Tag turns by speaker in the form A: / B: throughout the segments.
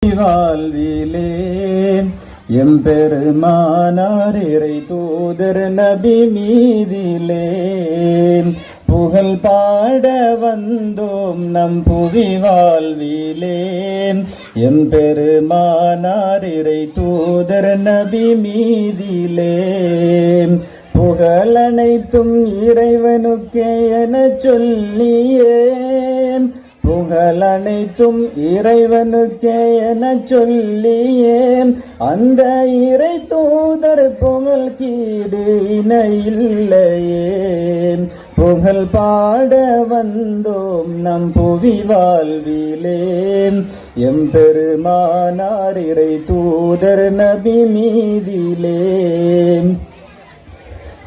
A: வாழ்விலே எம்பெருமானார் இறை தூதர் நபி மீதிலே புகழ் பாட வந்தோம் நம் புவி வாழ்விலே எம்பெருமானார் இறை தூதர் நபி மீதிலே புகழனைத்தும் இறைவனுக்கே என சொல்லியே புகழனைத்தும் இறைவனுக்கே என சொல்லியே அந்த இறை தூதர் புகழ் கீடு இணையில்லையே புகழ் பாட வந்தோம் நம் புவி வாழ்விலே எம்பெருமானார் இறை தூதர் நபி மீதிலே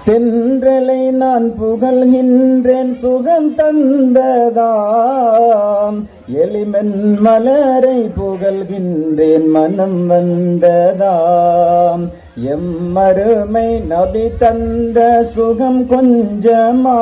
A: தென்றலை நான் புகழ்கின்றேன் சுகம் தந்ததாம் எலிமென் மலரை புகழ்கின்றேன் மனம் வந்ததாம் எம்மருமை நபி தந்த சுகம் கொஞ்சமா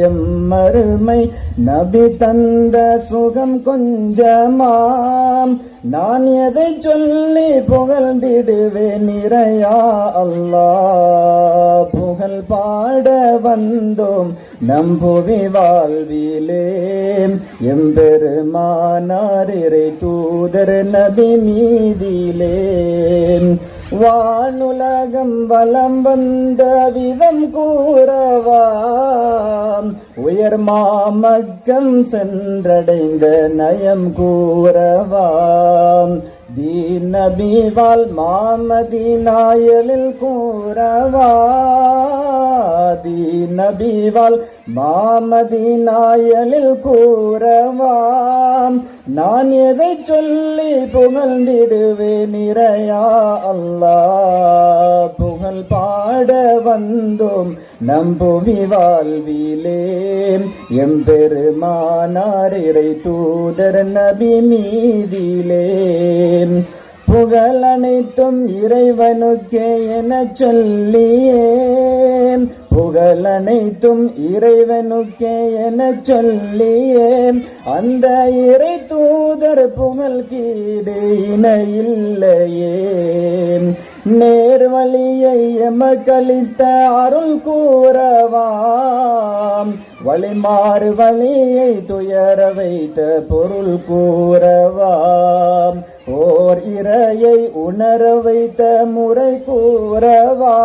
A: எம்மருமை நபி தந்த சுகம் கொஞ்சமாம் நான் எதை சொல்லி புகழ்ந்திடுவேன் நிறையா அல்லாஹ் புகழ் பாட வந்தோம் நம் புவி வாழ்விலே எம்பெருமானார் இறை தூதர் நபி மீதிலே வானுலகம் வலம் வந்த விதம் கூறவாம் உயர் மாமக்கம் சென்றடைந்த நயம் கூறவாம் தீன் நபிவால் மாமதீனாயலில் கூறவா தீன் நபிவால் மாமதீனாயலில் கூறவாம் நான் எதை சொல்லி புகழ்ந்திடுவேன் நிறையா அல்லாஹ் புகழ் பாட வந்தோம் நம் புவி வாழ்விலே எம்பெருமானார் இறை தூதர் நபி மீதிலே புகழ் அனைத்தும் இறைவனுக்கே என சொல்லியே புகழ் அனைத்தும் இறைவனுக்கே என சொல்லியே அந்த இறை தூதர் புகழ் கீடு இணையில்லையே நேர்வழியை எமக்களித்த அருள் கூறவாம் வழிமாறு வழியை துயர வைத்த பொருள் கூறவாம் ஓர் இறையை உணர வைத்த முறை கூறவா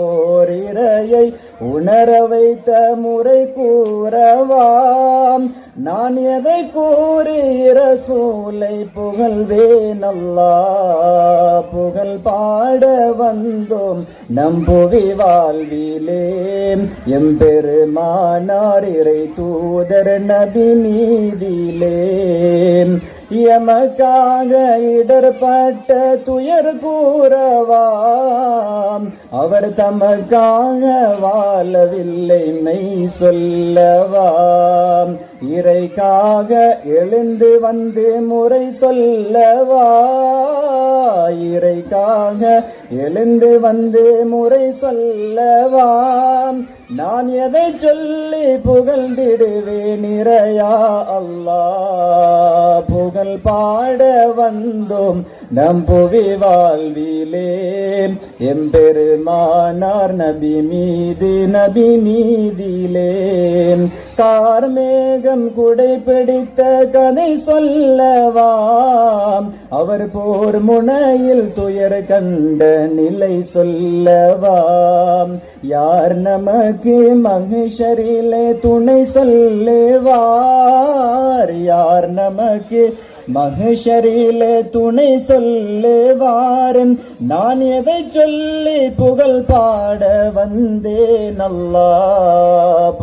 A: ஓர் இறையை உணர வைத்த முறை கூறவாம் நான் எதை கூறி ரசூலை புகழ்வேன் அல்லாஹ் புகழ் பாட வந்தோம் நம் புவி வாழ்விலே எம்பெருமானார் இறை தூதர் நபி மீதிலே எமக்காக இடர்பட்ட துயர் கூறவாம் அவர் தமக்காக வாழவில்லை மெய் சொல்லவாம் இறைக்காக எழுந்து வந்து முறை சொல்லவா இறைக்காக எழுந்து வந்து முறை சொல்லவாம் நான் எதை சொல்லி புகழ்ந்திடுவேன் நிறையா அல்லாஹ் புகழ் பாட வந்தோம் நம் புவி வாழ்விலே எம்பெருமானார் நபி மீதிலே கார்மேகம் குடை பிடித்த கதை சொல்லவாம் அவர் போர் முனையில் துயர் கண்ட நிலை சொல்லவாம் யார் நமக்கு மகிஷரிலே துணை சொல்லுவார் யார் நமக்கு மகிஷரிலே துணை சொல்லுவார் நான் எதை சொல்லி புகழ் பாட வந்தேன் அல்லாஹ்